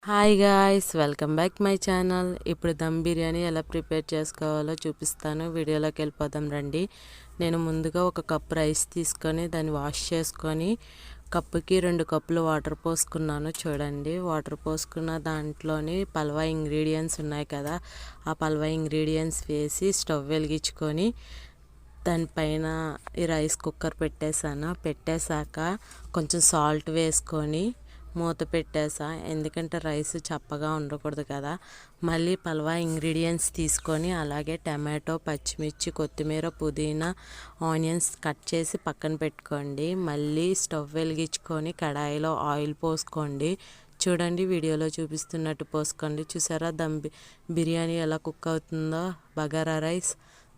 Hi guys, welcome back my channel. ఇప్పుడు దమ్ బిర్యానీ ఎలా prepare చేసుకోవాలో చూపిస్తాను. వీడియోలోకి వెళ్ళిపోదాం రండి. నేను ముందుగా ఒక కప్ రైస్ తీసుకొని దాన్ని వాష్ చేసుకొని కప్పుకి 2 కప్పులు వాటర్ పోసుకున్నాను. చూడండి, వాటర్ పోసుకున్న దాంట్లోని పల్వా ఇంగ్రీడియంట్స్ ఉన్నాయి కదా, ఆ పల్వా ఇంగ్రీడియంట్స్ వేసి స్టవ్ వెలిగించుకొని దానిపైన ఈ రైస్ కుక్కర్ పెట్టేశాక కొంచెం సాల్ట్ వేసుకొని మూత పెట్టేసా. ఎందుకంటే రైస్ చప్పగా ఉండకూడదు కదా. మళ్ళీ పల్వా ఇంగ్రీడియంట్స్ తీసుకొని అలాగే టమాటో, పచ్చిమిర్చి, కొత్తిమీర, పుదీనా, ఆనియన్స్ కట్ చేసి పక్కన పెట్టుకోండి. మళ్ళీ స్టవ్ వెలిగించుకొని కడాయిలో ఆయిల్ పోసుకోండి. చూడండి, వీడియోలో చూపిస్తున్నట్టు పోసుకోండి. చూసారా బిర్యానీ ఎలా కుక్ అవుతుందో, బగారా రైస్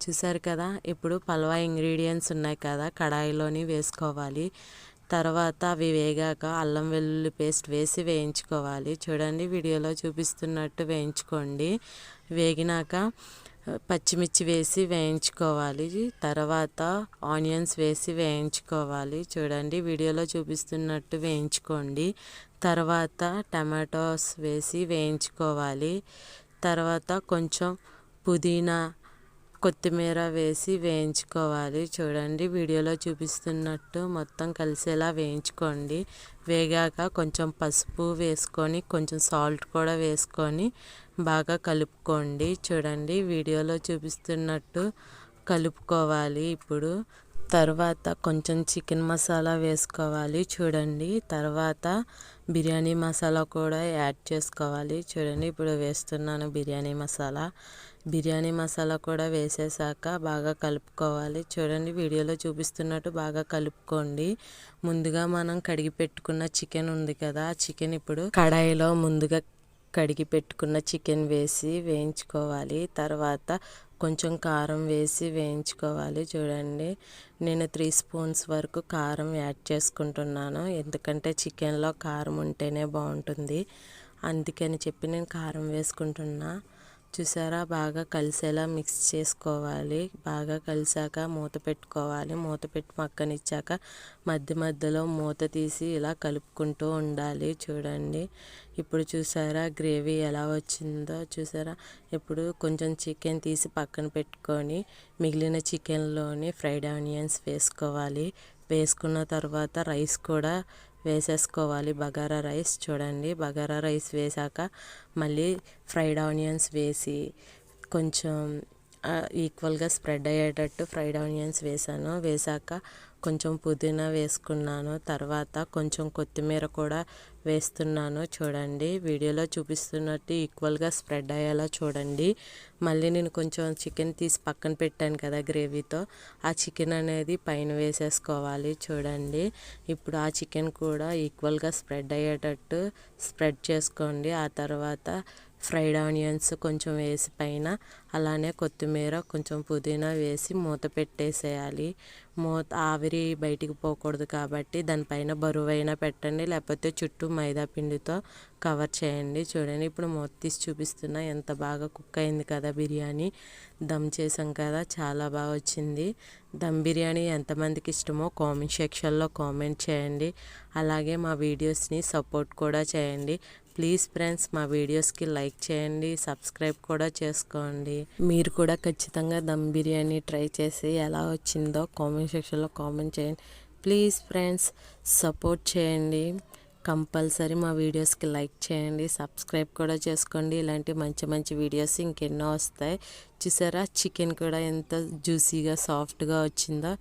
చూసారు కదా. ఇప్పుడు పల్వా ఇంగ్రీడియంట్స్ ఉన్నాయి కదా, కడాయిలోని వేసుకోవాలి. తర్వాత అవి వేగాక అల్లం వెల్లుల్లి పేస్ట్ వేసి వేయించుకోవాలి. చూడండి, వీడియోలో చూపిస్తున్నట్టు వేయించుకోండి. వేగినాక పచ్చిమిర్చి వేసి వేయించుకోవాలి. తర్వాత ఆనియన్స్ వేసి వేయించుకోవాలి. చూడండి, వీడియోలో చూపిస్తున్నట్టు వేయించుకోండి. తర్వాత టమాటోస్ వేసి వేయించుకోవాలి. తర్వాత కొంచెం పుదీనా, కొత్తిమీర వేసి వేయించుకోవాలి. చూడండి, వీడియోలో చూపిస్తున్నట్టు మొత్తం కలిసేలా వేయించుకోండి. వేగాక కొంచెం పసుపు వేసుకొని కొంచెం సాల్ట్ కూడా వేసుకొని బాగా కలుపుకోండి. చూడండి, వీడియోలో చూపిస్తున్నట్టు కలుపుకోవాలి. ఇప్పుడు తర్వాత కొంచెం చికెన్ మసాలా వేసుకోవాలి. చూడండి, తర్వాత బిర్యానీ మసాలా కూడా యాడ్ చేసుకోవాలి. చూడండి, ఇప్పుడు వేస్తున్నాను బిర్యానీ మసాలా కూడా వేసేసాక బాగా కలుపుకోవాలి. చూడండి, వీడియోలో చూపిస్తున్నట్టు బాగా కలుపుకోండి. ముందుగా మనం కడిగి పెట్టుకున్న చికెన్ ఉంది కదా, ఆ చికెన్ ఇప్పుడు కడాయిలో ముందుగా కడిగి పెట్టుకున్న చికెన్ వేసి వేయించుకోవాలి. తర్వాత కొంచెం కారం వేసి వేయించుకోవాలి. చూడండి, నేను 3 స్పూన్స్ వరకు కారం యాడ్ చేసుకుంటున్నాను. ఎందుకంటే చికెన్లో కారం ఉంటేనే బాగుంటుంది, అందుకని చెప్పి నేను కారం వేసుకుంటున్నా. చూసారా, బాగా కలిసేలా మిక్స్ చేసుకోవాలి. బాగా కలిసాక మూత పెట్టుకోవాలి. మూత పెట్టి పక్కనిచ్చాక మధ్య మధ్యలో మూత తీసి ఇలా కలుపుకుంటూ ఉండాలి. చూడండి, ఇప్పుడు చూసారా గ్రేవీ ఎలా వచ్చిందో. చూసారా, ఇప్పుడు కొంచెం చికెన్ తీసి పక్కన పెట్టుకొని మిగిలిన చికెన్లోని ఫ్రైడ్ ఆనియన్స్ వేసుకోవాలి. వేసుకున్న తర్వాత రైస్ కూడా వేసేసుకోవాలి, బగారా రైస్. చూడండి, బగారా రైస్ వేసాక మళ్ళీ ఫ్రైడ్ ఆనియన్స్ వేసి కొంచెం ఈక్వల్గా స్ప్రెడ్ అయ్యేటట్టు ఫ్రైడ్ ఆనియన్స్ వేసాక కొంచెం పుదీనా వేసుకున్నాను. తర్వాత కొంచెం కొత్తిమీర కూడా వేస్తున్నాను. చూడండి, వీడియోలో చూపిస్తున్నట్టు ఈక్వల్గా స్ప్రెడ్ అయ్యేలా చూడండి. మళ్ళీ నేను కొంచెం చికెన్ తీసి పక్కన పెట్టాను కదా గ్రేవీతో, ఆ చికెన్ అనేది పైన వేసేసుకోవాలి. చూడండి, ఇప్పుడు ఆ చికెన్ కూడా ఈక్వల్గా స్ప్రెడ్ అయ్యేటట్టు స్ప్రెడ్ చేసుకోండి. ఆ తర్వాత ఫ్రైడ్ ఆనియన్స్ కొంచెం వేసి పైన అలానే కొత్తిమీర, కొంచెం పుదీనా వేసి మూత పెట్టేసేయాలి. ఆవిరి బయటికి పోకూడదు కాబట్టి దానిపైన బరువైనా పెట్టండి, లేకపోతే చుట్టూ మైదా పిండితో కవర్ చేయండి. చూడండి, ఇప్పుడు మూత తీసి చూపిస్తున్నా. ఎంత బాగా కుక్ అయింది కదా బిర్యానీ. దమ్ చేసాం కదా, చాలా బాగా వచ్చింది. దమ్ బిర్యానీ ఎంతమందికి ఇష్టమో కామెంట్ సెక్షన్లో కామెంట్ చేయండి. అలాగే మా వీడియోస్ని సపోర్ట్ కూడా చేయండి. ప్లీజ్ ఫ్రెండ్స్, మా వీడియోస్కి లైక్ చేయండి, సబ్స్క్రైబ్ కూడా చేసుకోండి. మీరు కూడా ఖచ్చితంగా దమ్ బిర్యానీ ట్రై చేసి ఎలా వచ్చిందో కామెంట్ సెక్షన్లో కామెంట్ చేయండి. ప్లీజ్ ఫ్రెండ్స్, సపోర్ట్ చేయండి. కంపల్సరీ మా వీడియోస్కి లైక్ చేయండి, సబ్స్క్రైబ్ కూడా చేసుకోండి. ఇలాంటి మంచి మంచి వీడియోస్ ఇంకెన్నో వస్తాయి. చూసారా, చికెన్ కూడా ఎంత జ్యూసీగా సాఫ్ట్గా వచ్చిందో.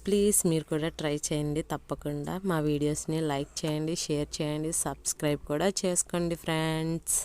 ప్లీజ్ మీరు కూడా ట్రై చేయండి. తప్పకుండా మా వీడియోస్ని లైక్ చేయండి, షేర్ చేయండి, సబ్స్క్రైబ్ కూడా చేసుకోండి ఫ్రెండ్స్.